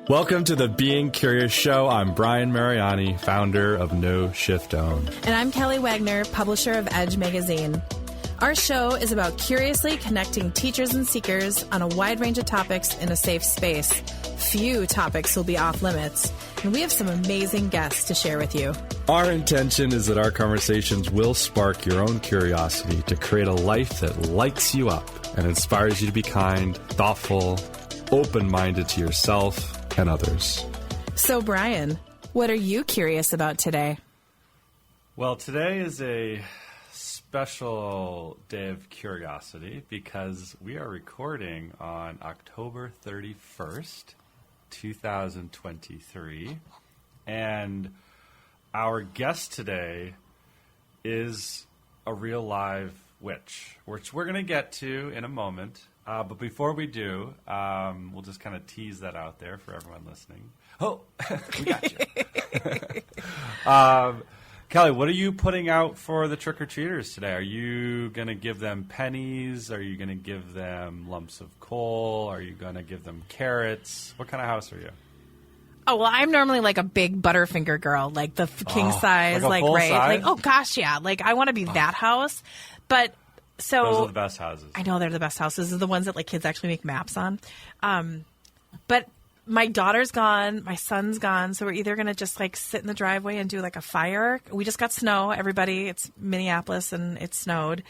Welcome to the Being Curious Show. I'm Brian Mariani, founder of No Shift Own. And I'm Kelly Wagner, publisher of Edge Magazine. Our show is about curiously connecting teachers and seekers on a wide range of topics in a safe space. Few topics will be off limits, and we have some amazing guests to share with you. Our intention is that our conversations will spark your own curiosity to create a life that lights you up and inspires you to be kind, thoughtful, open-minded to yourself and others. So, Brian, what are you curious about today? Well, today is a special day of curiosity because we are recording on October 31st, 2023. And our guest today is a real live witch, which we're going to get to in a moment. But before we do, we'll just kind of tease that out there for everyone listening. Oh, we got you. Kelly, what are you putting out for the trick-or-treaters today? Are you going to give them pennies? Are you going to give them lumps of coal? Are you going to give them carrots? What kind of house are you? Oh, well, I'm normally like a big Butterfinger girl, like the king size, like a full right? size? Like, oh gosh, yeah. Like I want to be that house. But so those are the best houses. I know they're the best houses. They're the ones that like kids actually make maps on. But my daughter's gone, my son's gone, so we're either going to just like sit in the driveway and do like a fire. We just got snow, everybody. It's Minneapolis and it snowed.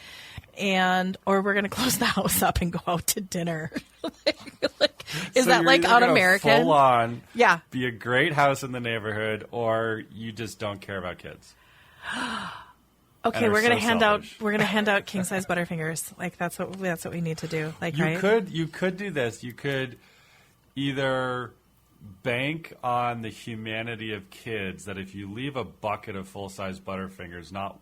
Or we're going to close the house up and go out to dinner. Is so that like un-American? Full on, yeah. Be a great house in the neighborhood, or you just don't care about kids. Okay, we're gonna hand selfish. out king size Butterfingers. Like that's what we need to do. Like you could do this. You could either bank on the humanity of kids that if you leave a bucket of full size Butterfingers, not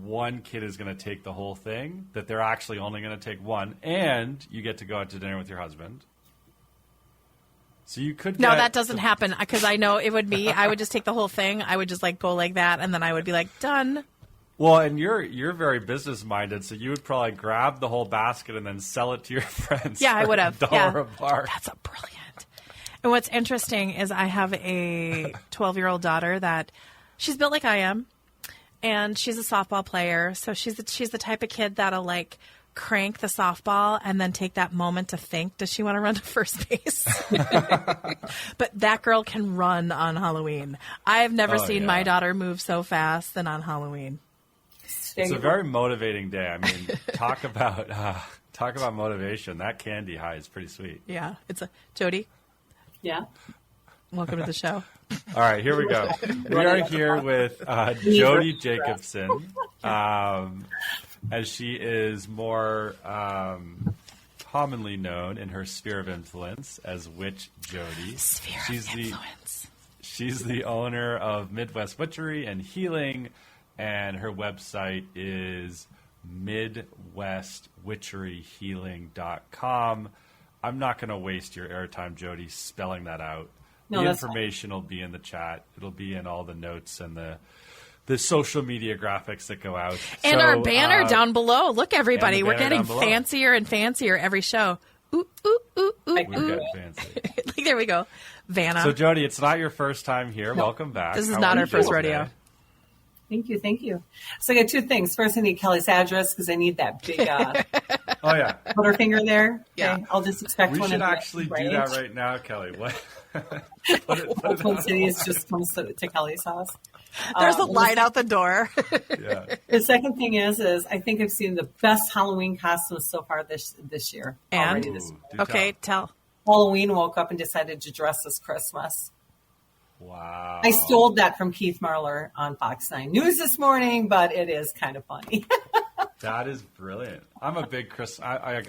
one kid is going to take the whole thing. That they're actually only going to take one, and you get to go out to dinner with your husband. So you could. No, that doesn't happen because I know it would be. I would just take the whole thing. I would just like go like that, and then I would be like done. Well, and you're very business minded, so you would probably grab the whole basket and then sell it to your friends. Yeah, I would have. $1 a bar. That's a brilliant. And what's interesting is I have a 12-year-old daughter that she's built like I am, and she's a softball player. So she's the type of kid that'll like crank the softball and then take that moment to think, does she want to run to first base? But that girl can run on Halloween. I've never seen my daughter move so fast than on Halloween. It's a very motivating day. I mean, talk about motivation. That candy high is pretty sweet. Yeah, Jodi. Yeah. Welcome to the show. All right, here we go. We are here with Jodi Jacobson, as she is more commonly known in her sphere of influence as Witch Jodi. She's the owner of Midwest Witchery and Healing, and her website is midwestwitcheryhealing.com. I'm not going to waste your airtime, Jodi, spelling that out. No, the information will be in the chat. It'll be in all the notes and the social media graphics that go out. And our banner down below. Look, everybody, we're getting fancier and fancier every show. Ooh, ooh, ooh, ooh, We're ooh. getting fancy. Like, there we go. Vanna. So, Jodi, it's not your first time here. No. Welcome back. This is not our first rodeo. Thank you. So I got two things. First, I need Kelly's address because I need that big Butterfinger there. Yeah. Okay? I'll just expect we one. We should actually do that right now, Kelly. What? Twin Cities just comes to Kelly's house. There's a line out the door. Yeah. The second thing is I think I've seen the best Halloween costumes so far this year. And? Already this year. Okay, tell. Halloween woke up and decided to dress as Christmas. Wow. I stole that from Keith Marler on Fox 9 News this morning, but it is kind of funny. That is brilliant. I'm a big I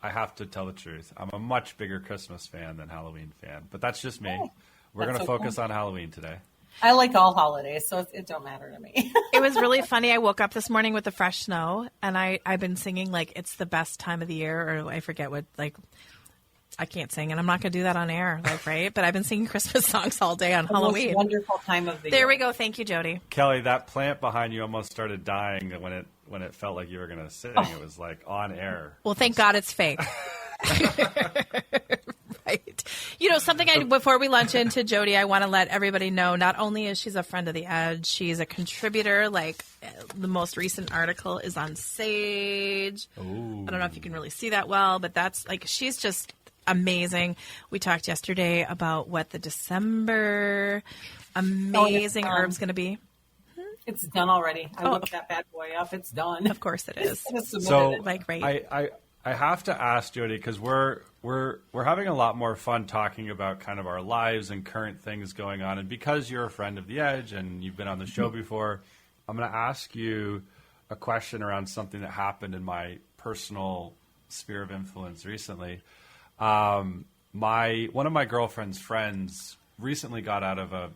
have to tell the truth. I'm a much bigger Christmas fan than Halloween fan, but that's just me. We're going to focus on Halloween today. I like all holidays, so it don't matter to me. It was really funny. I woke up this morning with the fresh snow, and I've been singing like it's the best time of the year, or I forget what, like, I can't sing, and I'm not going to do that on air, like, right? But I've been singing Christmas songs all day on Halloween. Most wonderful time of the year. There we go. Thank you, Jodi. Kelly, that plant behind you almost started dying when it felt like you were going to sing. It was like on air. Well, thank God it's fake. Right. You know, something before we launch into Jodi, I want to let everybody know, not only is she's a friend of the Edge, she's a contributor. Like, the most recent article is on Sage. Ooh. I don't know if you can really see that well, but that's like, she's just amazing. We talked yesterday about what the December amazing herb's going to be. It's done already. I looked that bad boy up. It's done. Of course it is. So, like, right. I have to ask Jodi, because we're having a lot more fun talking about kind of our lives and current things going on. And because you're a friend of the Edge and you've been on the show before, I'm going to ask you a question around something that happened in my personal sphere of influence recently. One of my girlfriend's friends recently got out of a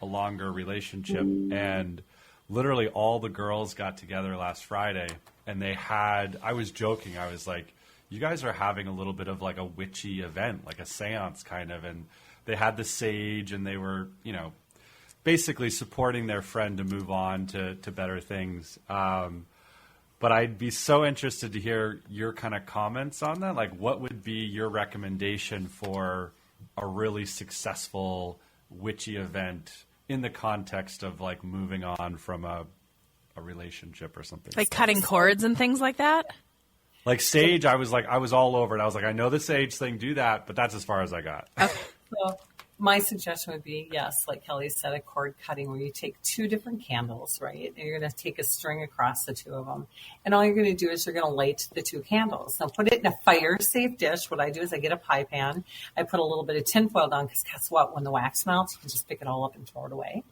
longer relationship, and literally all the girls got together last Friday, and I was joking. I was like, you guys are having a little bit of like a witchy event, like a seance kind of, and they had the sage, and they were, basically supporting their friend to move on to better things. But I'd be so interested to hear your kind of comments on that. Like, what would be your recommendation for a really successful witchy event in the context of like moving on from a relationship or something? Like cutting cords and things like that? Like sage, I was all over it. I was like, I know the sage thing, do that, but that's as far as I got. Okay. So my suggestion would be, yes, like Kelly said, a cord cutting where you take two different candles, right? And you're going to take a string across the two of them. And all you're going to do is you're going to light the two candles. Now put it in a fire-safe dish. What I do is I get a pie pan. I put a little bit of tin foil down because guess what? When the wax melts, you can just pick it all up and throw it away.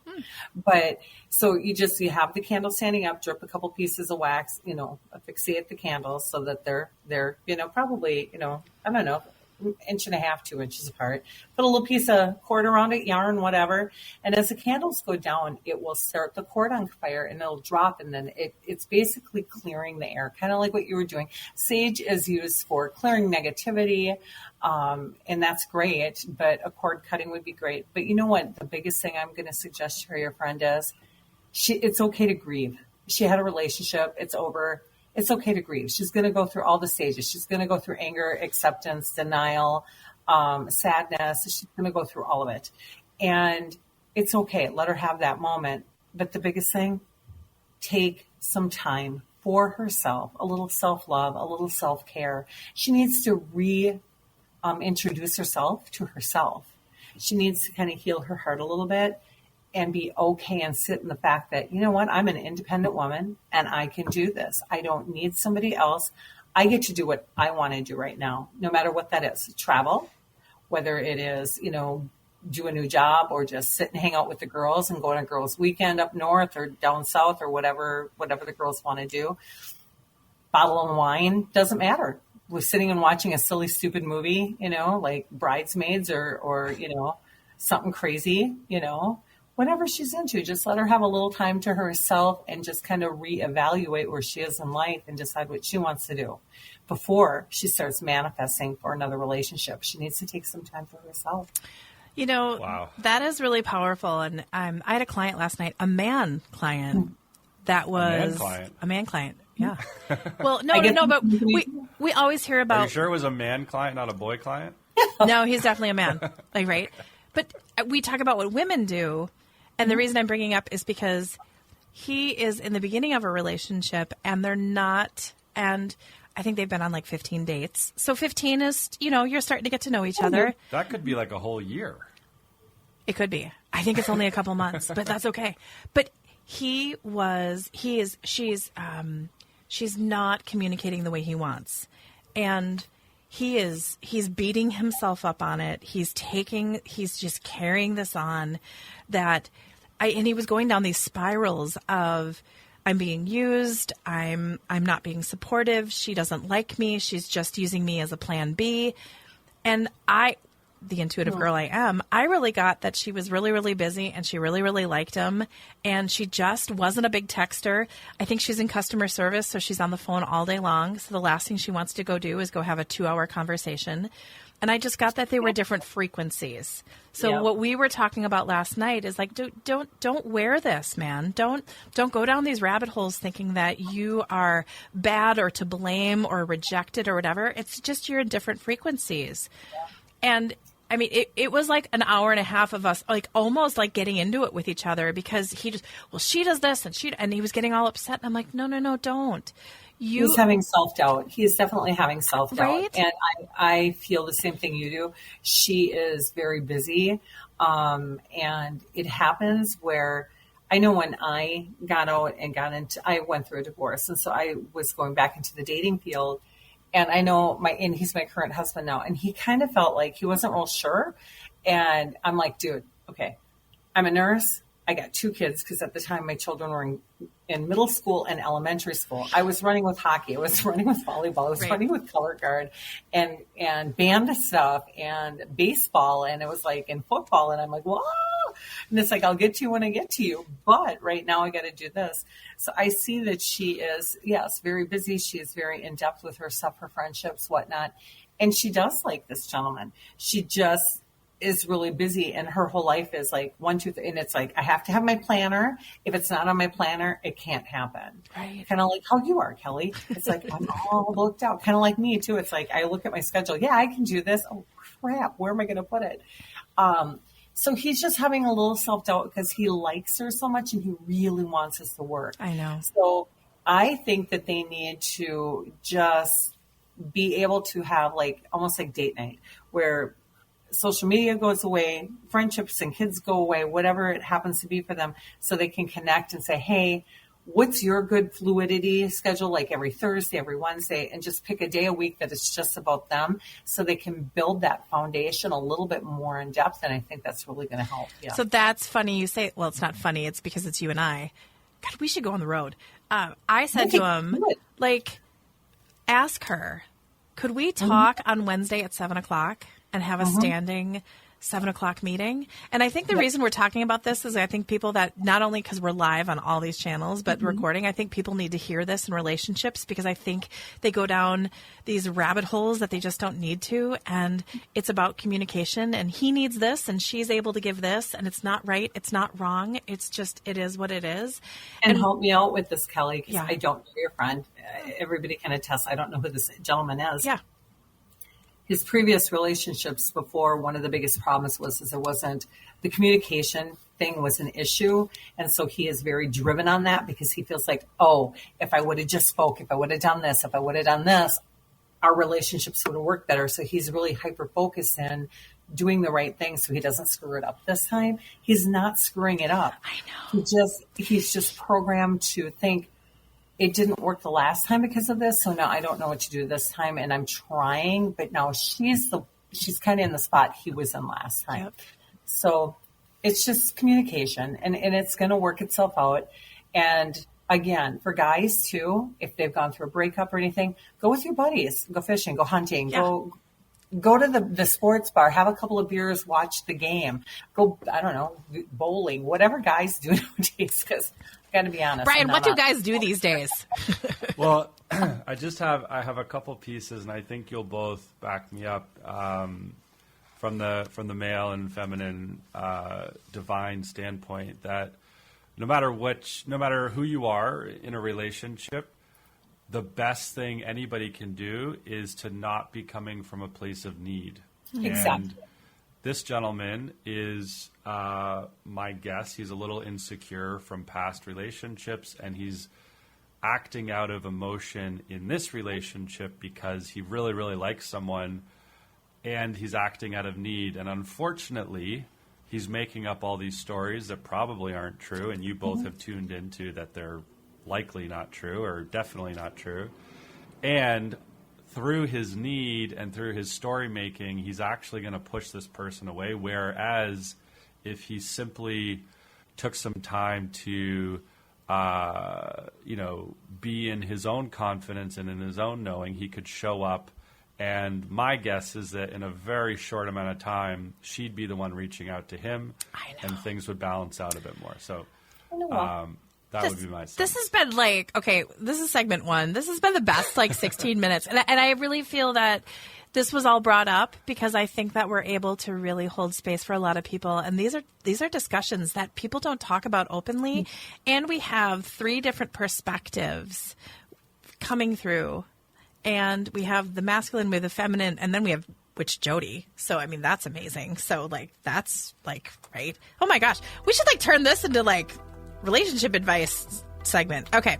But so you have the candle standing up, drip a couple pieces of wax, asphyxiate the candles so that they're probably, I don't know, inch and a half, 2 inches apart. Put a little piece of cord around it, yarn, whatever. And as the candles go down, it will start the cord on fire and it'll drop. And then it's basically clearing the air, kind of like what you were doing. Sage is used for clearing negativity. And that's great, but a cord cutting would be great. But you know what? The biggest thing I'm going to suggest for your friend is it's okay to grieve. She had a relationship. It's over. It's okay to grieve. She's going to go through all the stages. She's going to go through anger, acceptance, denial, sadness. She's going to go through all of it. And it's okay. Let her have that moment. But the biggest thing, take some time for herself, a little self-love, a little self-care. She needs to introduce herself to herself. She needs to kind of heal her heart a little bit and be okay and sit in the fact that, you know what, I'm an independent woman and I can do this. I don't need somebody else. I get to do what I want to do right now, no matter what that is. Travel, whether it is, do a new job or just sit and hang out with the girls and go on a girls' weekend up north or down south or whatever the girls want to do. Bottle of wine, doesn't matter. We're sitting and watching a silly, stupid movie, like Bridesmaids or something crazy, whatever she's into, just let her have a little time to herself and just kind of reevaluate where she is in life and decide what she wants to do before she starts manifesting for another relationship. She needs to take some time for herself. Wow. That is really powerful. And I had a client last night, a man client that was a man client. Yeah. Well, no, but we always hear about. Are you sure it was a man client, not a boy client? No, he's definitely a man. Like, right. But we talk about what women do. And the reason I'm bringing up is because he is in the beginning of a relationship and they're not, and I think they've been on like 15 dates. So 15 is, you're starting to get to know each other. That could be like a whole year. It could be. I think it's only a couple months, but that's okay. But she's not communicating the way he wants. And he's beating himself up on it. He's just carrying this on and he was going down these spirals of, I'm being used. I'm not being supportive. She doesn't like me. She's just using me as a plan B. And the intuitive girl I am, I really got that she was really, really busy and she really, really liked him. And she just wasn't a big texter. I think she's in customer service, so she's on the phone all day long. So the last thing she wants to go do is go have a 2-hour conversation. And I just got that they were different frequencies. So what we were talking about last night is like, don't wear this, man. Don't go down these rabbit holes thinking that you are bad or to blame or rejected or whatever. It's just you're in different frequencies. And I mean, it was like an hour and a half of us, like almost like getting into it with each other because he just, well, she does this and he was getting all upset. And I'm like, no, don't. He's having self-doubt. He's definitely having self-doubt. Right? And I feel the same thing you do. She is very busy. And it happens where I know when I got out and I went through a divorce. And so I was going back into the dating field. And I know and he's my current husband now. And he kind of felt like he wasn't real sure. And I'm like, dude, okay, I'm a nurse. I got 2 kids because at the time my children were in middle school and elementary school. I was running with hockey. I was running with volleyball. I was running with color guard and band stuff and baseball. And it was like in football. And I'm like, whoa. And it's like, I'll get to you when I get to you. But right now I got to do this. So I see that she is, yes, very busy. She is very in depth with her stuff, her friendships, whatnot. And she does like this gentleman. She just is really busy, and her whole life is like 1, 2, 3, and it's like I have to have my planner. If it's not on my planner, it can't happen. Right. Kind of like how you are, Kelly. It's like I'm all booked out. Kind of like me too. It's like I look at my schedule. Yeah, I can do this. Oh crap, where am I going to put it? So he's just having a little self-doubt because he likes her so much and he really wants us to work. I know. So I think that they need to just be able to have like almost like date night where social media goes away, friendships and kids go away, whatever it happens to be for them, so they can connect and say, hey, what's your good fluidity schedule, like every Thursday, every Wednesday, and just pick a day a week that it's just about them so they can build that foundation a little bit more in depth. And I think that's really going to help. Yeah. So that's funny you say, well, it's not funny. It's because it's you and I. God, we should go on the road. I said to him, like, ask her, could we talk on Wednesday at 7:00 and have a standing 7:00 meeting? And I think the reason we're talking about this is I think people that not only because we're live on all these channels, but recording, I think people need to hear this in relationships because I think they go down these rabbit holes that they just don't need to. And it's about communication, and he needs this and she's able to give this, and it's not right. It's not wrong. It's just, it is what it is. And help me out with this, Kelly, because I don't know your friend. Everybody can attest. I don't know who this gentleman is. Yeah. His previous relationships before, one of the biggest problems was there wasn't the communication thing was an issue. And so he is very driven on that because he feels like, oh, if I would have just spoke, if I would have done this, if I would have done this, our relationships would have worked better. So he's really hyper-focused in doing the right thing so he doesn't screw it up this time. He's not screwing it up. I know. He's just programmed to think, it didn't work the last time because of this, so now I don't know what to do this time, and I'm trying, but now she's kind of in the spot he was in last time. Yep. So it's just communication, and it's going to work itself out. And again, for guys too, if they've gone through a breakup or anything, go with your buddies, go fishing, go hunting, go to the sports bar, have a couple of beers, watch the game, go, I don't know, bowling, whatever guys do nowadays, because got to be honest. Brian, what do guys do these days? Well, I have a couple pieces, and I think you'll both back me up from the male and feminine divine standpoint that no matter who you are in a relationship, the best thing anybody can do is to not be coming from a place of need. Exactly. And this gentleman is, my guess, he's a little insecure from past relationships, and he's acting out of emotion in this relationship because he really, really likes someone, and he's acting out of need. And unfortunately, he's making up all these stories that probably aren't true, and you both have tuned into that they're likely not true or definitely not true. And through his need and through his story making, he's actually going to push this person away. Whereas if he simply took some time to, be in his own confidence and in his own knowing, he could show up. And my guess is that in a very short amount of time, she'd be the one reaching out to him, and things would balance out a bit more. So, that would be my sense. This has been this is segment 1. This has been the best 16 minutes. And I really feel that this was all brought up because I think that we're able to really hold space for a lot of people. And these are discussions that people don't talk about openly. Mm-hmm. And we have 3 different perspectives coming through. And we have the masculine with the feminine, and then we have Witch Jodi. So, I mean, that's amazing. So, like, that's, like, right? Oh, my gosh. We should, like, turn this into, like, relationship advice segment. Okay.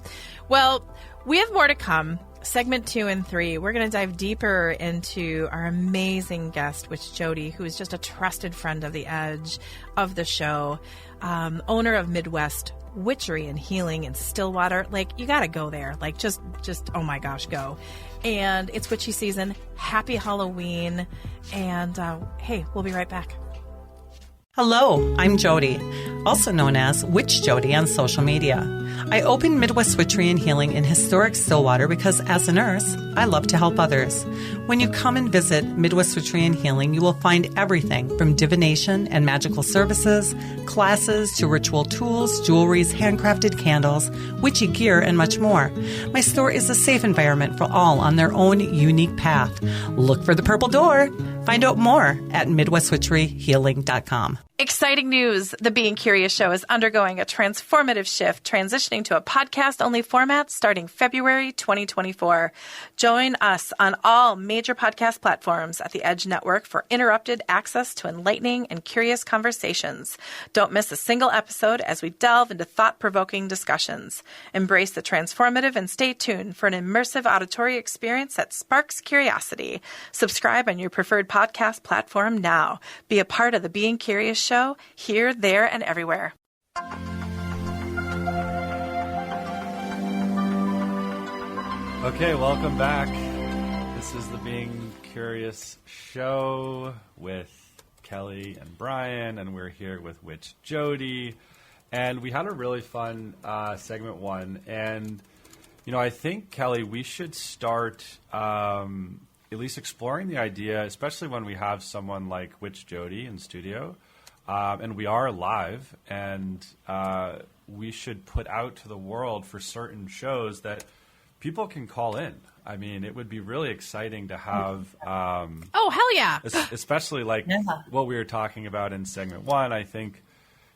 Well, we have more to come. Segment 2 and 3, we're going to dive deeper into our amazing guest, Witch Jodi, who is just a trusted friend of the Edge, of the show, owner of Midwest Witchery and Healing in Stillwater. Like, you got to go there. Like, just, oh my gosh, go. And it's witchy season. Happy Halloween. And hey, we'll be right back. Hello, I'm Jodi, also known as Witch Jodi on social media. I opened Midwest Witchery and Healing in historic Stillwater because, as a nurse, I love to help others. When you come and visit Midwest Witchery and Healing, you will find everything from divination and magical services, classes to ritual tools, jewelries, handcrafted candles, witchy gear, and much more. My store is a safe environment for all on their own unique path. Look for the purple door. Find out more at MidwestWitcheryHealing.com. Exciting news! The Being Curious Show is undergoing a transformative shift, transitioning to a podcast-only format starting February 2024. Join us on all major podcast platforms at the Edge Network for interrupted access to enlightening and curious conversations. Don't miss a single episode as we delve into thought-provoking discussions. Embrace the transformative and stay tuned for an immersive auditory experience that sparks curiosity. Subscribe on your preferred podcast platform now. Be a part of the Being Curious Show, here, there, and everywhere. Okay, welcome back. This is the Being Curious Show with Kelly and Brian, and we're here with Witch Jodi. And we had a really fun segment 1. And, you know, I think, Kelly, we should start at least exploring the idea, especially when we have someone like Witch Jodi in studio. And we are live, and we should put out to the world for certain shows that people can call in. I mean, it would be really exciting to have... oh, hell yeah! Especially like what we were talking about in segment 1. I think,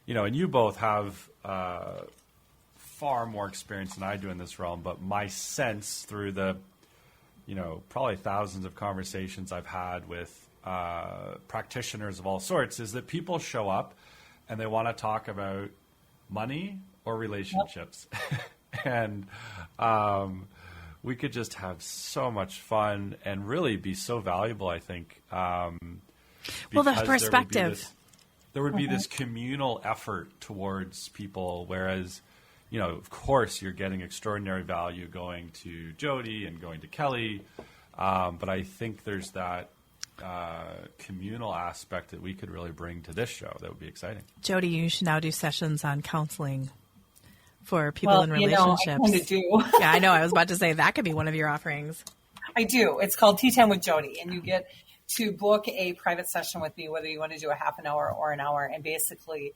you know, and you both have far more experience than I do in this realm, but my sense through the, you know, probably thousands of conversations I've had with practitioners of all sorts is that people show up and they want to talk about money or relationships. And we could just have so much fun and really be so valuable, I think. Well, the perspective. There would be this communal effort towards people, whereas, you know, of course, you're getting extraordinary value going to Jodi and going to Kelly. But I think there's that communal aspect that we could really bring to this show that would be exciting. Jodi, you should now do sessions on counseling for people in relationships. You know, I kind of do. Yeah, I know. I was about to say that could be one of your offerings. I do. It's called Tea Time with Jodi, and you get to book a private session with me, whether you want to do a half an hour or an hour, and basically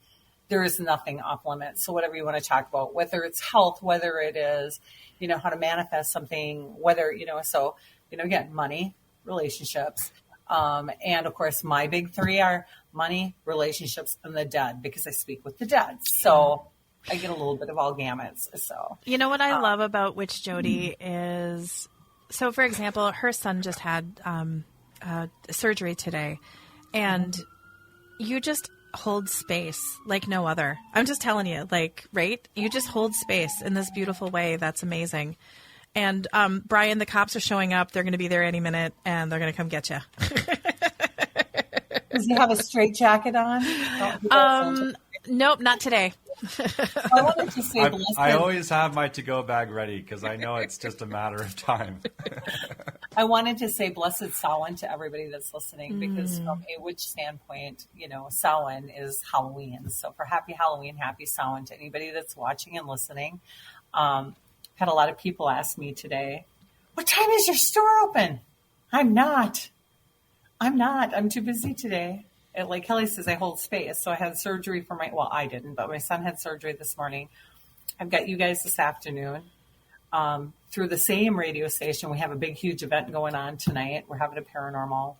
there is nothing off limits. So whatever you want to talk about, whether it's health, whether it is, you know, how to manifest something, whether, you know, so, you know, again, money, relationships, and of course, my big 3 are money, relationships, and the dead, because I speak with the dead. So I get a little bit of all gamuts. So, you know what I love about Witch Jodi is, so for example, her son just had surgery today, and you just hold space like no other. I'm just telling you, like, right? You just hold space in this beautiful way. That's amazing. And Brian, the cops are showing up. They're going to be there any minute, and they're going to come get you. Does he have a straight jacket on? Nope, not today. I wanted to say I always have my to-go bag ready because I know it's just a matter of time. I wanted to say blessed Samhain to everybody that's listening, because from a witch standpoint, you know, Samhain is Halloween. So for happy Halloween, happy Samhain to anybody that's watching and listening. Had a lot of people ask me today, what time is your store open? I'm not. I'm too busy today. Like Kelly says, I hold space. So I had surgery for I didn't, but my son had surgery this morning. I've got you guys this afternoon. Through the same radio station, we have a big, huge event going on tonight. We're having a paranormal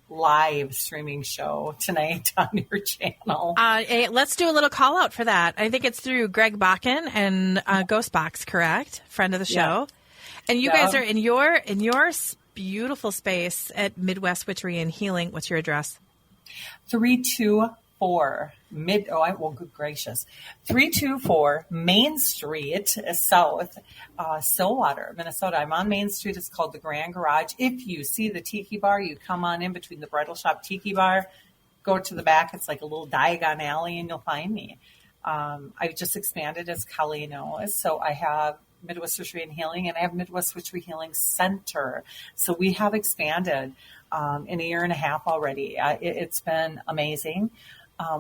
live streaming show tonight on your channel. Let's do a little call out for that. I think it's through Greg Bakken and Ghostbox, correct? Friend of the show. And you guys are in your beautiful space at Midwest Witchery and Healing. What's your address? 324 good gracious. 324 Main Street, South, Stillwater, Minnesota. I'm on Main Street. It's called the Grand Garage. If you see the Tiki Bar, you come on in between the Bridal Shop Tiki Bar, go to the back. It's like a little Diagon alley, and you'll find me. I just expanded, as Kelly knows. So I have Midwest Witchery and Healing, and I have Midwest Witchery Healing Center. So we have expanded in a year and a half already. It's been amazing.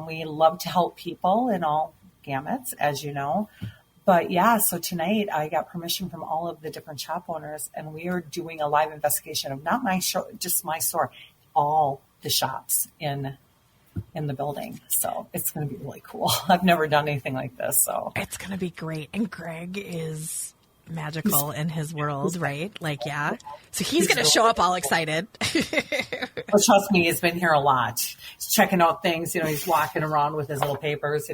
We love to help people in all gamuts, as you know. But yeah, so tonight I got permission from all of the different shop owners, and we are doing a live investigation of not my show, just my store, all the shops in the building. So it's going to be really cool. I've never done anything like this. So it's going to be great. And Greg is magical in his world, right? Like, yeah. So he's going to show up all excited. Well, trust me, he's been here a lot. He's checking out things. He's walking around with his little papers,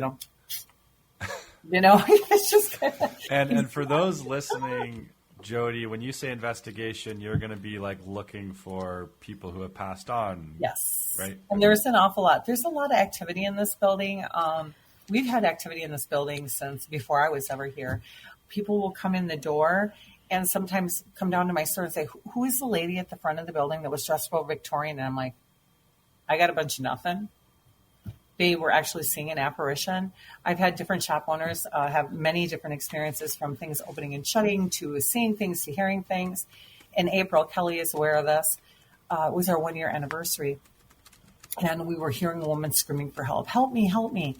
it's just and for those listening, Jodi, when you say investigation, you're going to be like looking for people who have passed on. Yes. Right. And there's an awful lot. There's a lot of activity in this building. We've had activity in this building since before I was ever here. People will come in the door and sometimes come down to my store and say, who is the lady at the front of the building that was dressed up Victorian? And I'm like, I got a bunch of nothing. They were actually seeing an apparition. I've had different shop owners have many different experiences, from things opening and shutting to seeing things to hearing things. In April, Kelly is aware of this, it was our 1-year anniversary. And we were hearing a woman screaming for help. Help me, help me.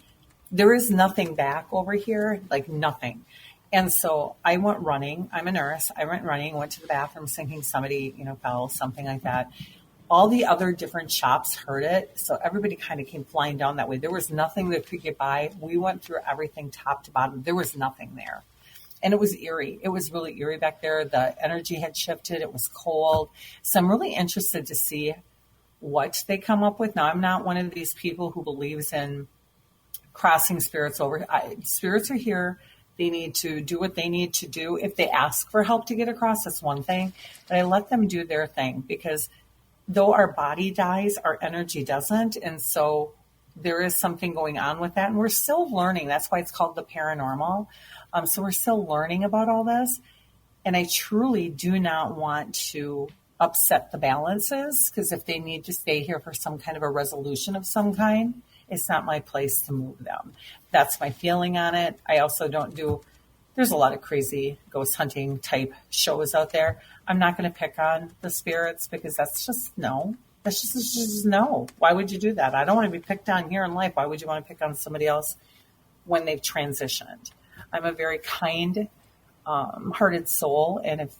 There is nothing back over here, like nothing. And so I went running. I'm a nurse. I went running, went to the bathroom thinking somebody, fell, something like that. All the other different shops heard it. So everybody kind of came flying down that way. There was nothing that could get by. We went through everything top to bottom. There was nothing there. And it was eerie. It was really eerie back there. The energy had shifted. It was cold. So I'm really interested to see what they come up with. Now, I'm not one of these people who believes in crossing spirits over. Spirits are here. They need to do what they need to do. If they ask for help to get across, that's one thing. But I let them do their thing, because though our body dies, our energy doesn't. And so there is something going on with that. And we're still learning. That's why it's called the paranormal. So we're still learning about all this. And I truly do not want to upset the balances, because if they need to stay here for some kind of a resolution of some kind, it's not my place to move them. That's my feeling on it. I also there's a lot of crazy ghost hunting type shows out there. I'm not going to pick on the spirits, because that's just no. That's just no. Why would you do that? I don't want to be picked on here in life. Why would you want to pick on somebody else when they've transitioned? I'm a very kind, hearted soul. And if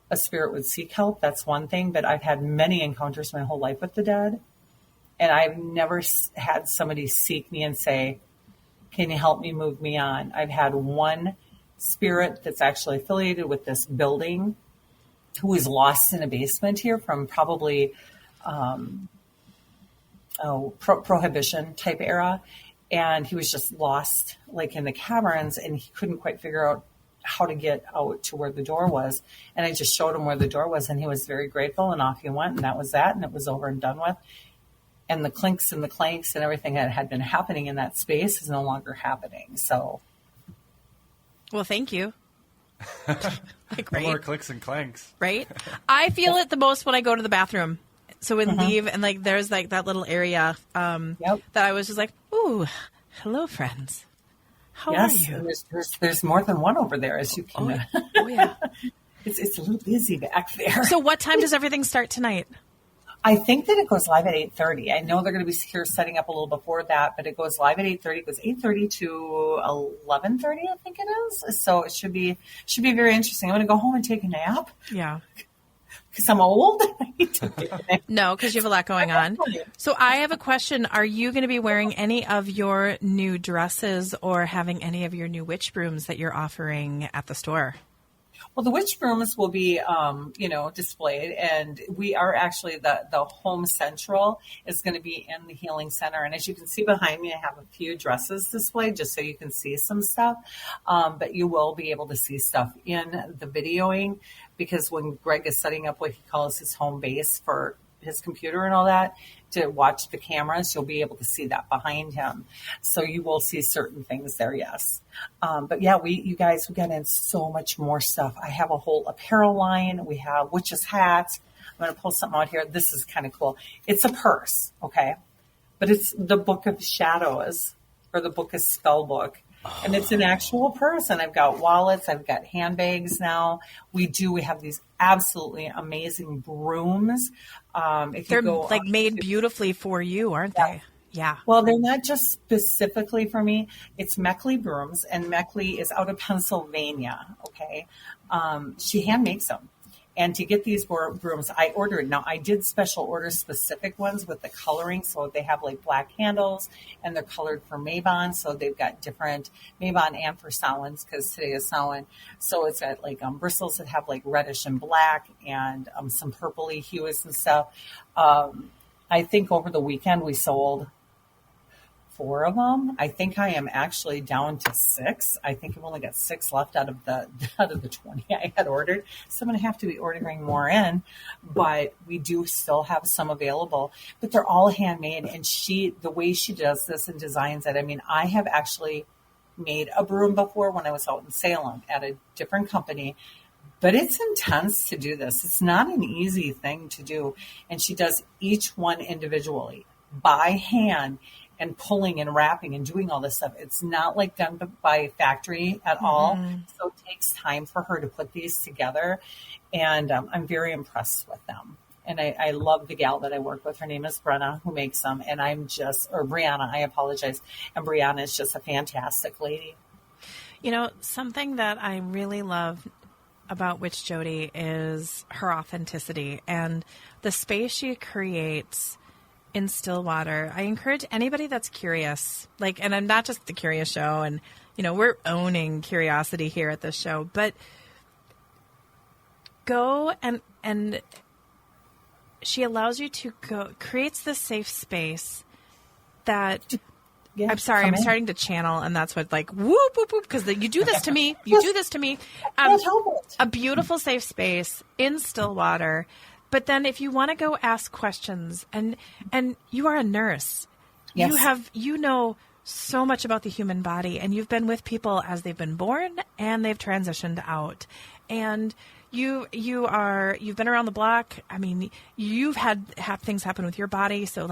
a spirit would seek help, that's one thing. But I've had many encounters my whole life with the dead. And I've never had somebody seek me and say, can you help me move me on? I've had one spirit that's actually affiliated with this building who was lost in a basement here from probably Prohibition type era. And he was just lost like in the caverns, and he couldn't quite figure out how to get out to where the door was. And I just showed him where the door was, and he was very grateful, and off he went. And that was that. And it was over and done with. And the clinks and the clanks and everything that had been happening in that space is no longer happening. So. Well, thank you. No more clicks and clanks. Right? I feel it the most when I go to the bathroom. So when leave, and like there's like that little area that I was just like, ooh, hello, friends. How are you? And there's more than one over there, as you can. Oh yeah. It's a little busy back there. So what time does everything start tonight? I think that it goes live at 8:30. I know they're going to be here setting up a little before that, but it goes live at 8:30. It goes 8:30 to 11:30, I think it is. So it should be very interesting. I'm going to go home and take a nap. Yeah. Because I'm old. No, because you have a lot going on. So I have a question. Are you going to be wearing any of your new dresses or having any of your new witch brooms that you're offering at the store? Well, the witch brooms will be, displayed, and we are actually the home central is going to be in the healing center. And as you can see behind me, I have a few dresses displayed just so you can see some stuff. But you will be able to see stuff in the videoing, because when Greg is setting up what he calls his home base for his computer and all that to watch the cameras, you'll be able to see that behind him. So you will see certain things there. Yes. But yeah, you guys, we got in so much more stuff. I have a whole apparel line. We have witches hats. I'm going to pull something out here. This is kind of cool. It's a purse. Okay. But it's the Book of Shadows or the Book of Spell Book. And it's an actual purse. And I've got wallets. I've got handbags now. We have these absolutely amazing brooms. If They're you go like made beautifully for you, aren't they? Yeah. Well, they're not just specifically for me. It's Meckley Brooms, and Meckley is out of Pennsylvania. Okay. She hand makes them. And to get these brooms, I ordered. Now, I did special order specific ones with the coloring. So they have like black handles and they're colored for Mabon. So they've got different Mabon and for Samhains because today is Samhain. So it's got like bristles that have like reddish and black and some purpley hues and stuff. I think over the weekend we sold 4 of them. I think I am actually down to 6. I think I've only got 6 left out of the 20 I had ordered. So I'm going to have to be ordering more in, but we do still have some available. But they're all handmade, and the way she does this and designs it. I mean, I have actually made a broom before when I was out in Salem at a different company. But it's intense to do this. It's not an easy thing to do. And she does each one individually by hand and pulling and wrapping and doing all this stuff. It's not like done by factory at all. So it takes time for her to put these together. And I'm very impressed with them. And I love the gal that I work with. Her name is Brenna, who makes them. And Brianna, I apologize. And Brianna is just a fantastic lady. You know, something that I really love about Witch Jodi is her authenticity and the space she creates in Stillwater. I encourage anybody that's curious, and I'm not just the Curious Show, and, we're owning curiosity here at this show, but go and she allows you to creates this safe space that I'm sorry, I'm starting to channel, and that's what whoop, whoop, whoop, because you do this to me. You do this to me. A beautiful safe space in Stillwater. But then if you want to go ask questions, and you are a nurse, you know so much about the human body, and you've been with people as they've been born and they've transitioned out. And you've been around the block. I mean, you've had things happen with your body. So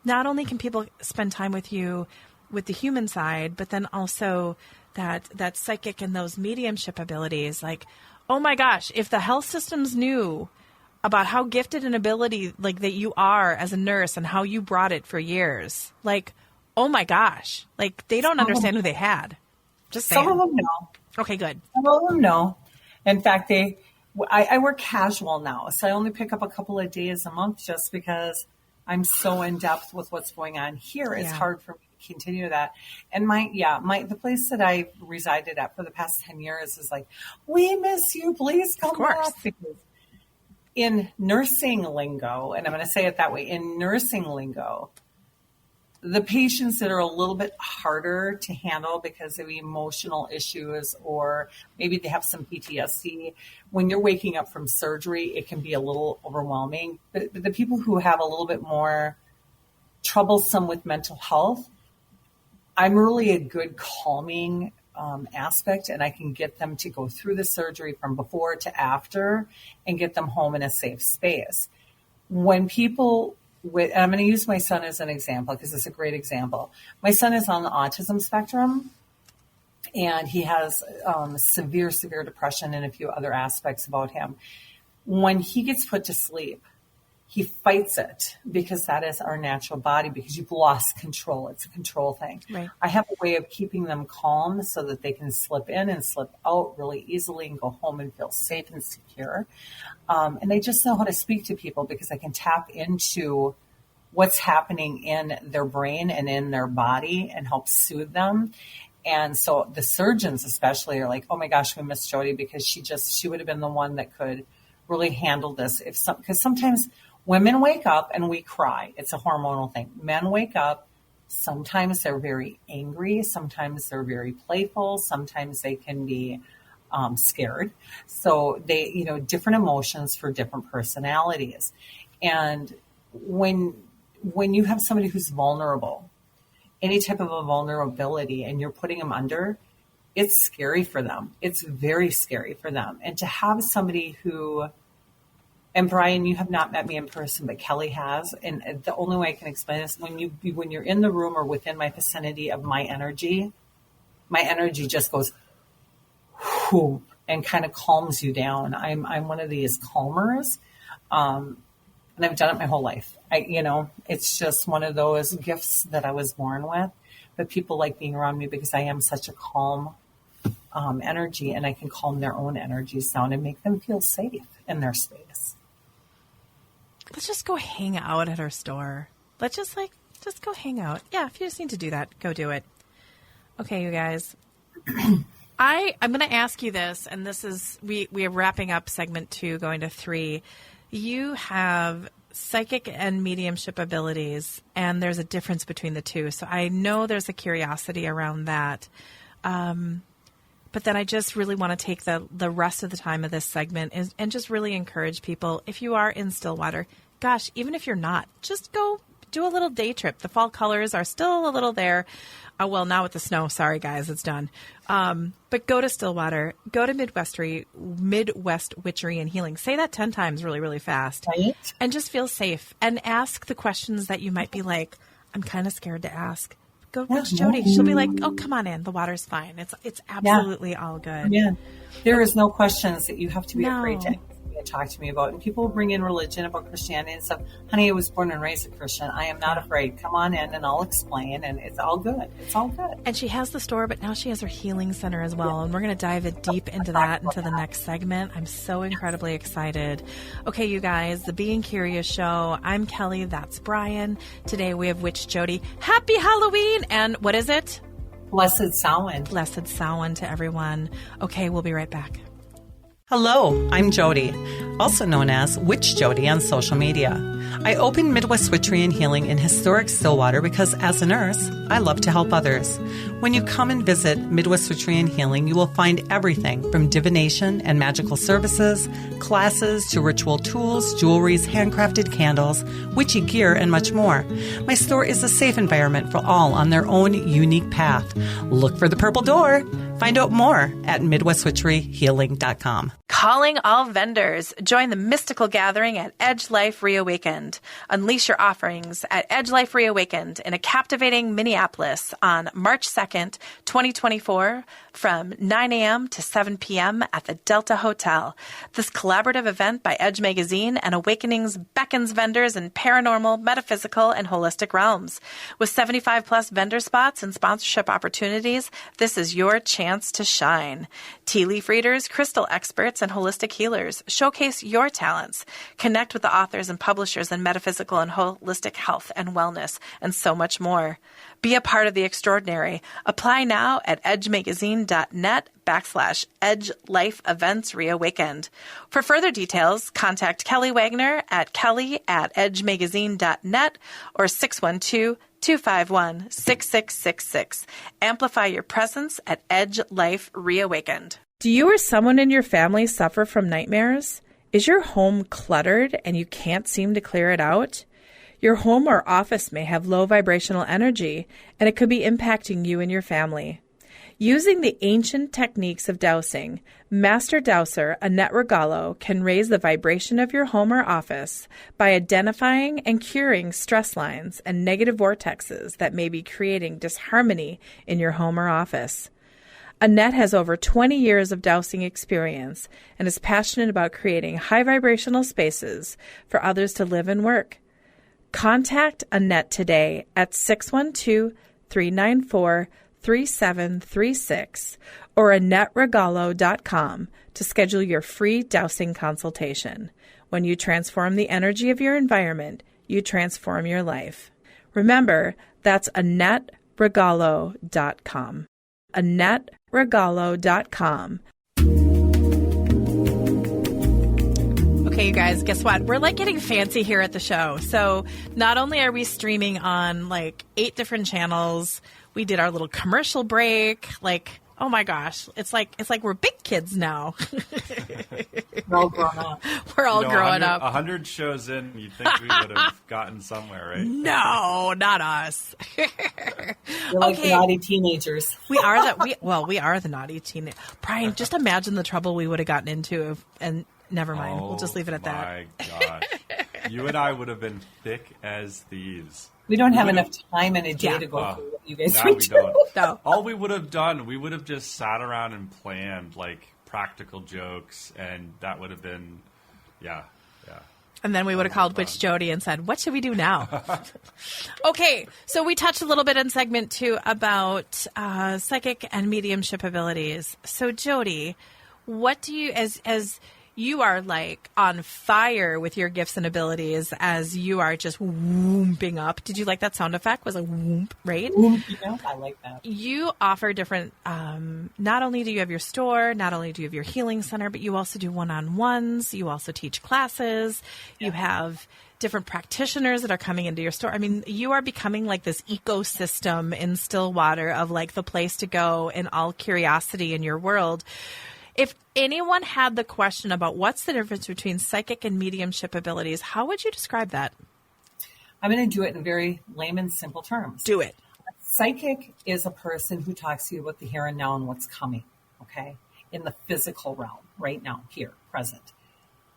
not only can people spend time with you with the human side, but then also that psychic and those mediumship abilities. Oh my gosh, if the health systems knew about how gifted an ability that you are as a nurse and how you brought it for years, oh my gosh, they don't understand who they had. Just saying. Some of them know. Okay, good. Some of them know. In fact, I work casual now, so I only pick up a couple of days a month just because I'm so in depth with what's going on here. It's hard for me to continue that. And the place that I resided at for the past 10 years is we miss you. Please come back. Because in nursing lingo, and I'm going to say it that way, in nursing lingo, the patients that are a little bit harder to handle because of emotional issues, or maybe they have some PTSD, when you're waking up from surgery, it can be a little overwhelming. But the people who have a little bit more troublesome with mental health, I'm really a good calming aspect, and I can get them to go through the surgery from before to after and get them home in a safe space. When people I'm going to use my son as an example because it's a great example. My son is on the autism spectrum, and he has severe depression and a few other aspects about him. When he gets put to sleep, he fights it because that is our natural body, because you've lost control. It's a control thing. Right. I have a way of keeping them calm so that they can slip in and slip out really easily and go home and feel safe and secure. And I just know how to speak to people because I can tap into what's happening in their brain and in their body and help soothe them. And so the surgeons especially are oh my gosh, we miss Jodi because she would have been the one that could really handle this. Because sometimes women wake up and we cry. It's a hormonal thing. Men wake up. Sometimes they're very angry. Sometimes they're very playful. Sometimes they can be scared. So they, different emotions for different personalities. And when you have somebody who's vulnerable, any type of a vulnerability, and you're putting them under, it's scary for them. It's very scary for them. And to have somebody who, and Brian, you have not met me in person, but Kelly has. And the only way I can explain this, when you're in the room or within my vicinity of my energy just goes whoop and kind of calms you down. I'm one of these calmers. And I've done it my whole life. It's just one of those gifts that I was born with, but people like being around me because I am such a calm energy, and I can calm their own energies down and make them feel safe in their space. Let's just go hang out at our store. Let's just go hang out. Yeah, if you just need to do that, go do it. Okay, you guys. I'm going to ask you this, and this is, we are wrapping up segment 2, going to 3. You have psychic and mediumship abilities, and there's a difference between the two. So I know there's a curiosity around that. But then I just really want to take the rest of the time of this segment and just really encourage people, if you are in Stillwater, gosh, even if you're not, just go do a little day trip. The fall colors are still a little there. Well, now with the snow, sorry guys, it's done. But go to Stillwater, go to Midwest Witchery and Healing. Say that 10 times really, really fast. Right. And just feel safe and ask the questions that you might be like, I'm kind of scared to ask. Go Witch Jodi. She'll be like, oh, come on in. The water's fine. It's absolutely all good. Yeah. There is no questions that you have to be afraid to talk to me about. And people bring in religion, about Christianity and stuff. Honey, I was born and raised a Christian. I am not afraid. Come on in and I'll explain, and it's all good. It's all good. And she has the store, but now she has her healing center as well. And we're going to dive deep into that into the next segment. I'm so incredibly excited. Okay, you guys, the Being Curious Show. I'm Kelly. That's Brian. Today we have Witch Jodi. Happy Halloween. And what is it? Blessed Samhain. Blessed Samhain to everyone. Okay, we'll be right back. Hello, I'm Jodi, also known as Witch Jodi on social media. I opened Midwest Witchery and Healing in historic Stillwater because as a nurse, I love to help others. When you come and visit Midwest Witchery and Healing, you will find everything from divination and magical services, classes to ritual tools, jewelries, handcrafted candles, witchy gear, and much more. My store is a safe environment for all on their own unique path. Look for the purple door. Find out more at MidwestWitcheryHealing.com. Calling all vendors. Join the mystical gathering at Edge Life Reawakened. Unleash your offerings at Edge Life Reawakened in a captivating Minneapolis on March 2nd, 2024 from 9 a.m. to 7 p.m. at the Delta Hotel. This collaborative event by Edge Magazine and Awakenings beckons vendors in paranormal, metaphysical, and holistic realms. With 75-plus vendor spots and sponsorship opportunities, this is your chance to shine. Tea leaf readers, crystal experts, and holistic healers showcase your talents. Connect with the authors and publishers in metaphysical and holistic health and wellness, and so much more. Be a part of the extraordinary. Apply now at edgemagazine.net/Edge Life Events Reawakened. For further details, contact Kelly Wagner at kelly@edgemagazine.net or 612-251-6666. Amplify your presence at Edge Life Reawakened. Do you or someone in your family suffer from nightmares? Is your home cluttered and you can't seem to clear it out? Your home or office may have low vibrational energy, and it could be impacting you and your family. Using the ancient techniques of dowsing, Master Dowser Annette Regalo can raise the vibration of your home or office by identifying and curing stress lines and negative vortexes that may be creating disharmony in your home or office. Annette has over 20 years of dowsing experience and is passionate about creating high vibrational spaces for others to live and work. Contact Annette today at 612-394-3736 or AnnetteRegalo.com to schedule your free dowsing consultation. When you transform the energy of your environment, you transform your life. Remember, that's AnnetteRegalo.com. AnnetteRegalo.com. Okay, you guys, guess what? We're like getting fancy here at the show. So not only are we streaming on like 8 different channels, we did our little commercial break. Like Oh my gosh. It's like we're big kids now. We're all grown up. We're all growing up. 100 shows in, you'd think we would have gotten somewhere, right? No, not us. We're like the naughty teenagers. We are the naughty teenagers. Brian, just imagine the trouble we would have gotten into and never mind. We'll just leave it at that. Oh my gosh. You and I would have been thick as thieves. We don't have enough time in a day to go through what you guys we don't. No. All we would have done, we would have just sat around and planned like practical jokes, and that would have been, yeah. And then we would have called Witch Jodi and said, what should we do now? Okay, so we touched a little bit in segment 2 about psychic and mediumship abilities. So Jodi, what do you, as you are like on fire with your gifts and abilities as you are just whoomping up. Did you like that sound effect? Was a whoomp, right? Whoomping up. I like that. You offer different, not only do you have your store, not only do you have your healing center, but you also do one-on-ones. You also teach classes. Yeah. You have different practitioners that are coming into your store. I mean, you are becoming like this ecosystem in Stillwater of like the place to go in all curiosity in your world. If anyone had the question about what's the difference between psychic and mediumship abilities, how would you describe that? I'm going to do it in very layman's simple terms. Do it. Psychic is a person who talks to you about the here and now and what's coming, okay, in the physical realm, right now, here, present.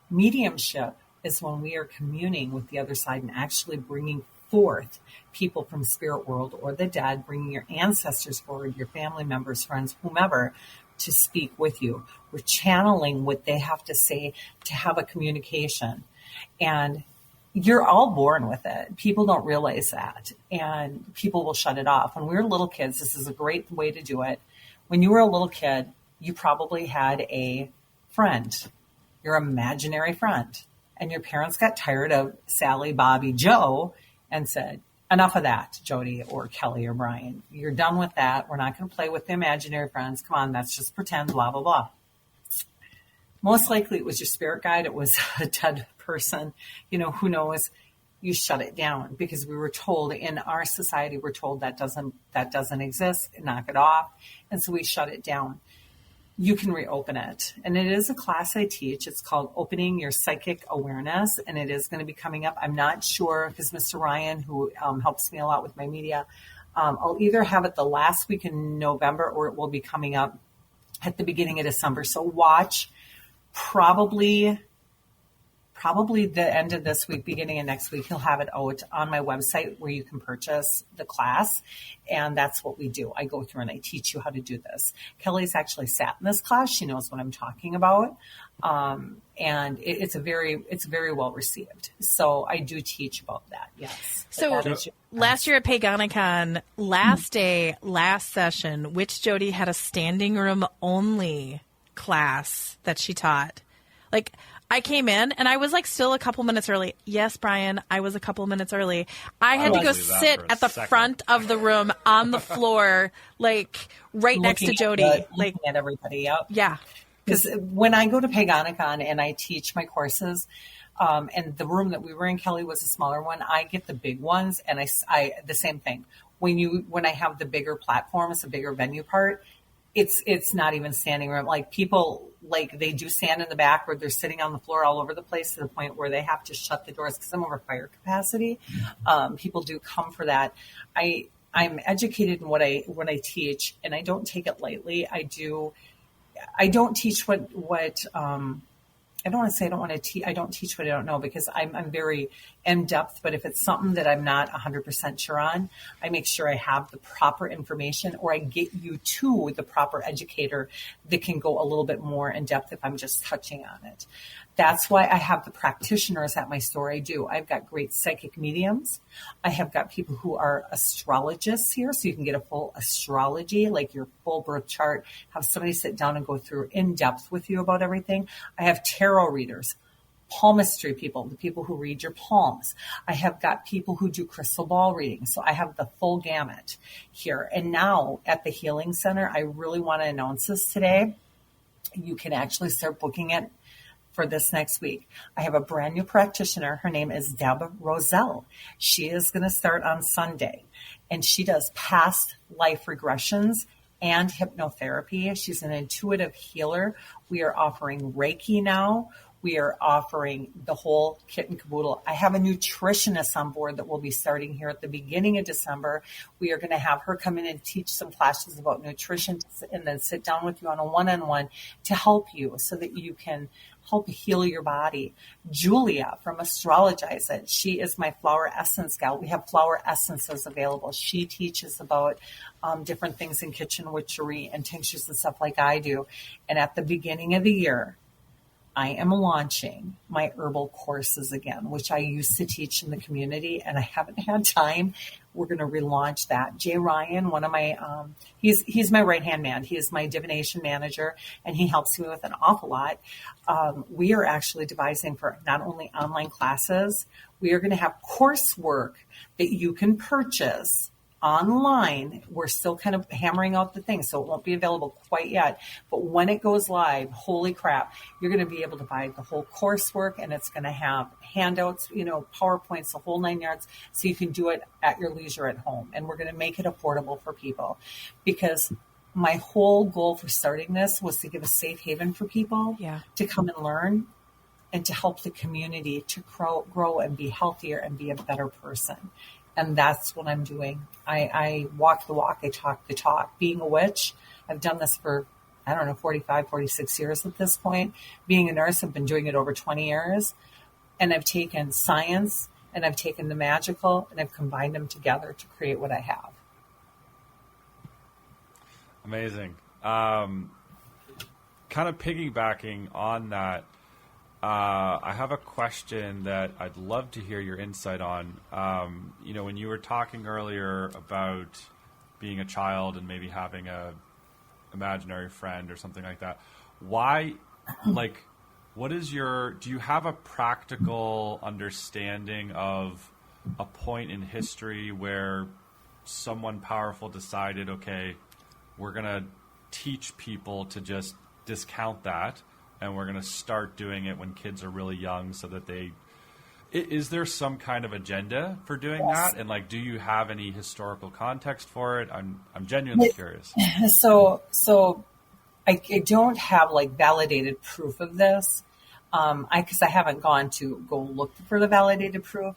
Mediumship is when we are communing with the other side and actually bringing forth people from spirit world or the dead, bringing your ancestors forward, your family members, friends, whomever, to speak with you. We're channeling what they have to say to have a communication. And you're all born with it. People don't realize that. And people will shut it off. When we were little kids, this is a great way to do it. When you were a little kid, you probably had a friend, your imaginary friend. And your parents got tired of Sally, Bobby, Joe and said, enough of that, Jodi or Kelly or Brian. You're done with that. We're not going to play with the imaginary friends. Come on, that's just pretend, blah, blah, blah. Most likely it was your spirit guide. It was a dead person. You know, who knows? You shut it down because we were told in our society, we're told that doesn't exist. Knock it off. And so we shut it down. You can reopen it. And it is a class I teach. It's called Opening Your Psychic Awareness. And it is going to be coming up. I'm not sure because Mr. Ryan, who helps me a lot with my media, I'll either have it the last week in November or it will be coming up at the beginning of December. So watch probably the end of this week, beginning of next week. He'll have it out on my website where you can purchase the class. And that's what we do. I go through and I teach you how to do this. Kelly's actually sat in this class. She knows what I'm talking about. And it's very well received. So I do teach about that. Yes. So last year at Paganicon, last day, last session, Witch Jodi had a standing room only class that she taught. Like, I came in and I was like still a couple minutes early. Yes, Brian, I was a couple minutes early. I had to go sit at the front of the room on the floor, like right next to Jodi. Like at everybody. Yep. Yeah. Because when I go to Paganicon and I teach my courses, and the room that we were in, Kelly, was a smaller one, I get the big ones. And I the same thing. When I have the bigger platforms, the bigger venue part, it's not even standing room. Like people, like they do stand in the back where they're sitting on the floor all over the place to the point where they have to shut the doors because I'm over fire capacity. People do come for that. I'm educated in what I teach, and I don't take it lightly. I don't teach what I don't want to say I don't teach what I don't know because I'm very in depth, but if it's something that I'm not 100% sure on, I make sure I have the proper information or I get you to the proper educator that can go a little bit more in depth if I'm just touching on it. That's why I have the practitioners at my store. I do. I've got great psychic mediums. I have got people who are astrologists here, so you can get a full astrology, like your full birth chart, have somebody sit down and go through in depth with you about everything. I have tarot readers, palmistry people, the people who read your palms. I have got people who do crystal ball readings. So I have the full gamut here. And now at the Healing Center, I really want to announce this today. You can actually start booking it for this next week. I have a brand new practitioner. Her name is Deb Roselle. She is going to start on Sunday, and she does past life regressions and hypnotherapy. She's an intuitive healer. We are offering Reiki now. We are offering the whole kit and caboodle. I have a nutritionist on board that will be starting here at the beginning of December. We are going to have her come in and teach some classes about nutrition and then sit down with you on a one-on-one to help you so that you can help heal your body. Julia from Astrologize It. She is my flower essence gal. We have flower essences available. She teaches about different things in kitchen witchery and tinctures and stuff like I do. And at the beginning of the year, I am launching my herbal courses again, which I used to teach in the community, and I haven't had time. We're going to relaunch that. Jay Ryan, one of my, he's my right-hand man. He is my divination manager, and he helps me with an awful lot. We are actually devising for not only online classes, we are going to have coursework that you can purchase online. We're still kind of hammering out the things, so it won't be available quite yet. But when it goes live, holy crap, you're going to be able to buy the whole coursework, and it's going to have handouts, PowerPoints, the whole 9 yards, so you can do it at your leisure at home. And we're going to make it affordable for people, because my whole goal for starting this was to give a safe haven for people to come and learn and to help the community to grow and be healthier and be a better person. And that's what I'm doing. I walk the walk. I talk the talk. Being a witch, I've done this for, 45, 46 years at this point. Being a nurse, I've been doing it over 20 years. And I've taken science and I've taken the magical and I've combined them together to create what I have. Amazing. Kind of piggybacking on that, I have a question that I'd love to hear your insight on. When you were talking earlier about being a child and maybe having a imaginary friend or something like that, why, do you have a practical understanding of a point in history where someone powerful decided, okay, we're going to teach people to just discount that, and we're going to start doing it when kids are really young so that is there some kind of agenda for doing that? And do you have any historical context for it? I'm genuinely curious. So I don't have validated proof of this. Because I haven't gone to go look for the validated proof,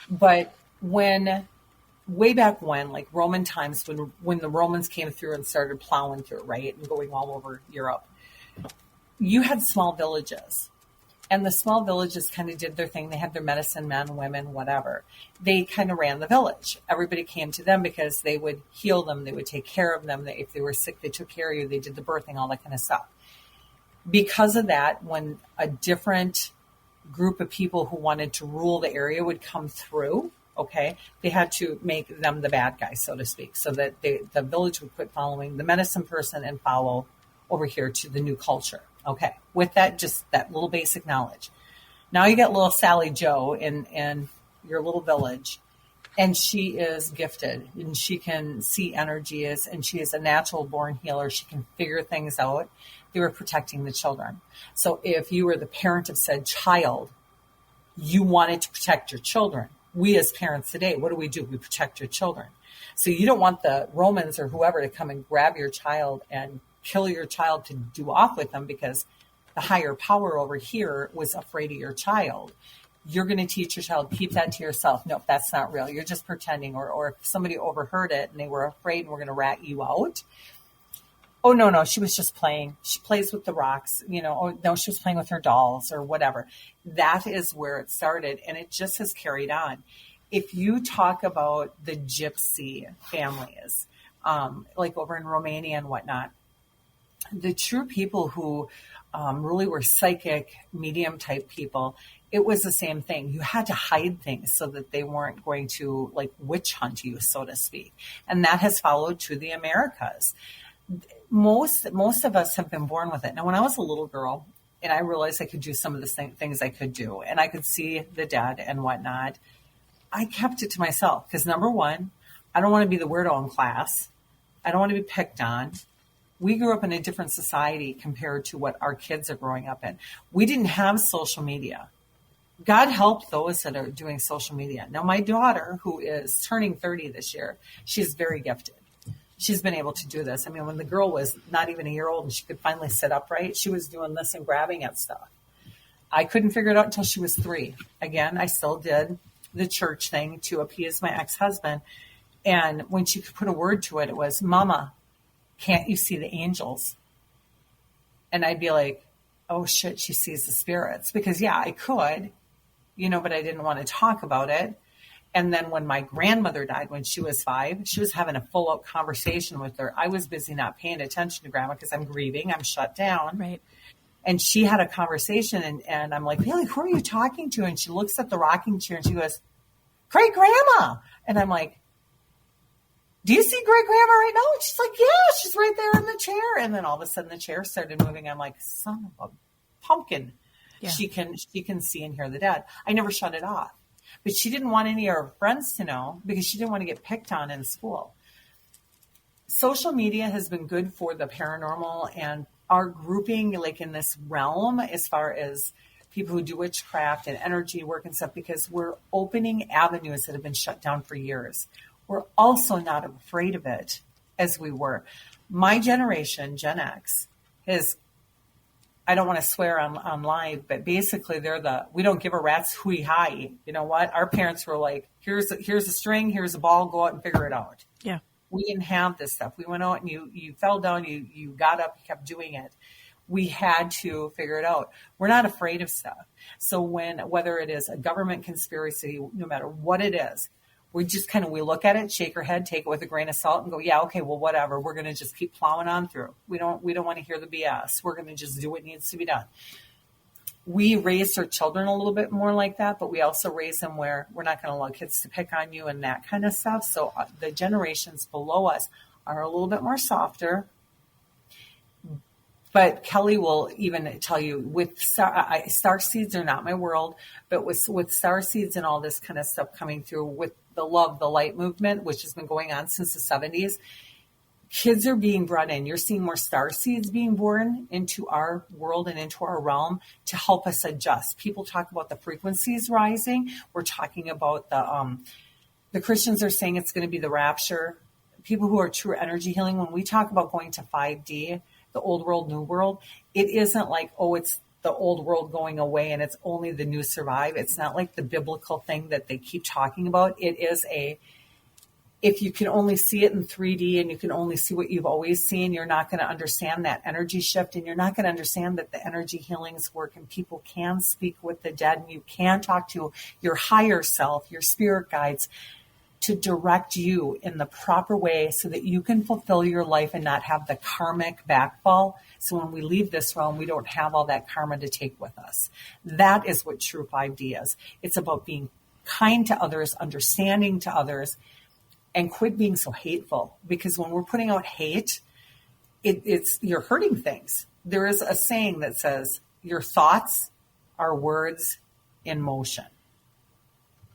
but way back when, Roman times, when the Romans came through and started plowing through, right, and going all over Europe, you had small villages, and the small villages kind of did their thing. They had their medicine men, women, whatever. They kind of ran the village. Everybody came to them because they would heal them. They would take care of them. If they were sick, they took care of you. They did the birthing, all that kind of stuff. Because of that, when a different group of people who wanted to rule the area would come through, okay, they had to make them the bad guys, so to speak, so that the village would quit following the medicine person and follow over here to the new culture. Okay, with that, just that little basic knowledge. Now you got little Sally Joe in your little village, and she is gifted, and she can see energies, and she is a natural born healer. She can figure things out. They were protecting the children. So if you were the parent of said child, you wanted to protect your children. We as parents today, what do? We protect your children. So you don't want the Romans or whoever to come and grab your child and kill your child to do off with them because the higher power over here was afraid of your child. You're going to teach your child, keep that to yourself. No, that's not real. You're just pretending. Or if somebody overheard it and they were afraid and were going to rat you out. Oh, no, she was just playing. She plays with the rocks, Oh, no, she was playing with her dolls or whatever. That is where it started, and it just has carried on. If you talk about the gypsy families, over in Romania and whatnot, the true people who really were psychic, medium type people, it was the same thing. You had to hide things so that they weren't going to witch hunt you, so to speak. And that has followed to the Americas. Most of us have been born with it. Now, when I was a little girl and I realized I could do some of the same things I could do and I could see the dead and whatnot, I kept it to myself because, number one, I don't want to be the weirdo in class. I don't want to be picked on. We grew up in a different society compared to what our kids are growing up in. We didn't have social media. God help those that are doing social media. Now, my daughter, who is turning 30 this year, she's very gifted. she's been able to do this. I mean, when the girl was not even a year old and she could finally sit upright, she was doing this and grabbing at stuff. I couldn't figure it out until she was 3. Again, I still did the church thing to appease my ex-husband. And when she could put a word to it, it was, Mama, can't you see the angels? And I'd be like, oh shit, she sees the spirits. Because yeah, I could, but I didn't want to talk about it. And then when my grandmother died when she was 5, she was having a full out conversation with her. I was busy not paying attention to grandma because I'm grieving. I'm shut down. Right. And she had a conversation and I'm like, Bailey, who are you talking to? And she looks at the rocking chair and she goes, great grandma. And I'm like, do you see great grandma right now? And she's like, yeah, she's right there in the chair. And then all of a sudden the chair started moving. I'm like, son of a pumpkin. Yeah. She can see and hear the dead. I never shut it off. But she didn't want any of her friends to know because she didn't want to get picked on in school. Social media has been good for the paranormal and our grouping, like in this realm, as far as people who do witchcraft and energy work and stuff, because we're opening avenues that have been shut down for years. We're also not afraid of it as we were. My generation, Gen X, I don't want to swear on live, but basically we don't give a rat's hoo-hee. You know what? Our parents were like, here's a string, here's a ball, go out and figure it out. Yeah. We didn't have this stuff. We went out and you fell down, you got up, you kept doing it. We had to figure it out. We're not afraid of stuff. So whether it is a government conspiracy, no matter what it is, we just we look at it, shake our head, take it with a grain of salt and go, yeah, okay, well, whatever. We're going to just keep plowing on through. We don't want to hear the BS. We're going to just do what needs to be done. We raised our children a little bit more like that, but we also raise them where we're not going to allow kids to pick on you and that kind of stuff. So the generations below us are a little bit more softer. But Kelly will even tell you with star seeds are not my world, but with star seeds and all this kind of stuff coming through with the Love the Light movement, which has been going on since the 70s, kids are being brought in. You're seeing more star seeds being born into our world and into our realm to help us adjust. People talk about the frequencies rising. We're talking about the Christians are saying it's going to be the rapture. People who are true energy healing, when we talk about going to 5D, the old world, new world, it isn't like, oh, it's the old world going away and it's only the new survive. It's not like the biblical thing that they keep talking about. It is if you can only see it in 3D and you can only see what you've always seen, you're not going to understand that energy shift and you're not going to understand that the energy healings work and people can speak with the dead and you can talk to your higher self, your spirit guides, to direct you in the proper way so that you can fulfill your life and not have the karmic backfall. So when we leave this realm, we don't have all that karma to take with us. That is what true 5D is. It's about being kind to others, understanding to others, and quit being so hateful. Because when we're putting out hate, you're hurting things. There is a saying that says, your thoughts are words in motion.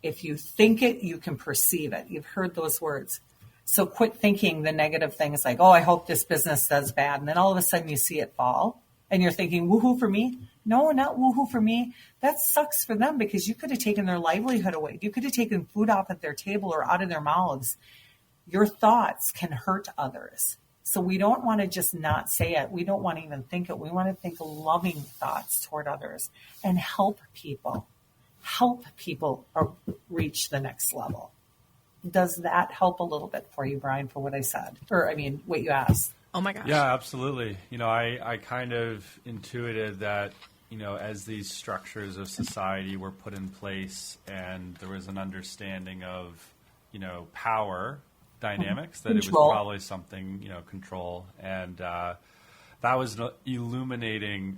If you think it, you can perceive it. You've heard those words. So quit thinking the negative things like, oh, I hope this business does bad. And then all of a sudden you see it fall and you're thinking, woohoo for me. No, not woohoo for me. That sucks for them because you could have taken their livelihood away. You could have taken food off at their table or out of their mouths. Your thoughts can hurt others. So we don't want to just not say it. We don't want to even think it. We want to think loving thoughts toward others and help people reach the next level. Does that help a little bit for you, Brian, for what I said? What you asked? Oh my gosh. Yeah, absolutely. I kind of intuited that, as these structures of society were put in place and there was an understanding of, power dynamics, that control. It was probably something, control. And that was an illuminating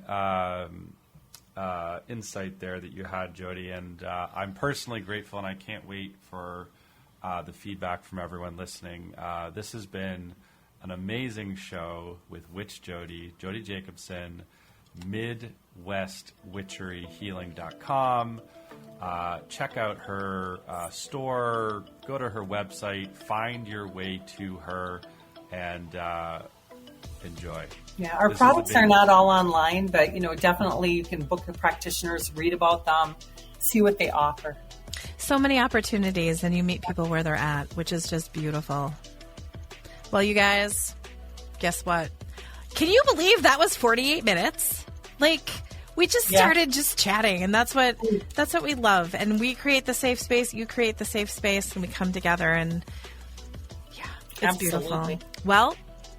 insight there that you had, Jodi, and I'm personally grateful, and I can't wait for the feedback from everyone listening. This has been an amazing show with Witch Jodi, Jodi Jacobson, Midwest Witchery Healing.com. Check out her store, go to her website, find your way to her, and enjoy. Yeah, our products are not all online, but definitely you can book your practitioners, read about them, see what they offer. So many opportunities, and you meet people where they're at, which is just beautiful. Well, you guys, guess what? Can you believe that was 48 minutes? Like, we just started just chatting, and that's what we love. And we create the safe space, you create the safe space, and we come together, and it's beautiful. Well,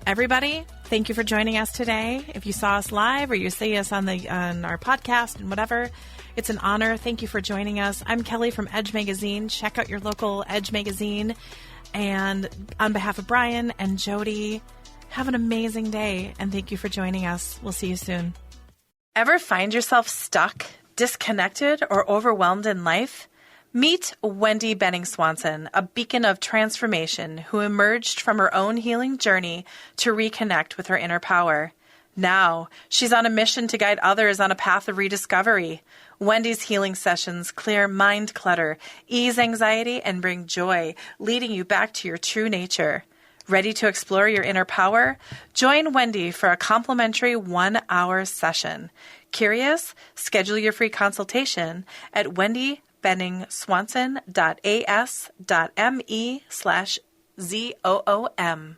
everybody, thank you for joining us today. If you saw us live or you see us on our podcast and whatever, it's an honor. Thank you for joining us. I'm Kelly from Edge Magazine. Check out your local Edge Magazine. And on behalf of Brian and Jodi, have an amazing day, and thank you for joining us. We'll see you soon. Ever find yourself stuck, disconnected, or overwhelmed in life? Meet Wendy Benning Swanson, a beacon of transformation who emerged from her own healing journey to reconnect with her inner power. Now, she's on a mission to guide others on a path of rediscovery. Wendy's healing sessions clear mind clutter, ease anxiety, and bring joy, leading you back to your true nature. Ready to explore your inner power? Join Wendy for a complimentary 1-hour session. Curious? Schedule your free consultation at wendybenningswanson.as.me/ZOOM.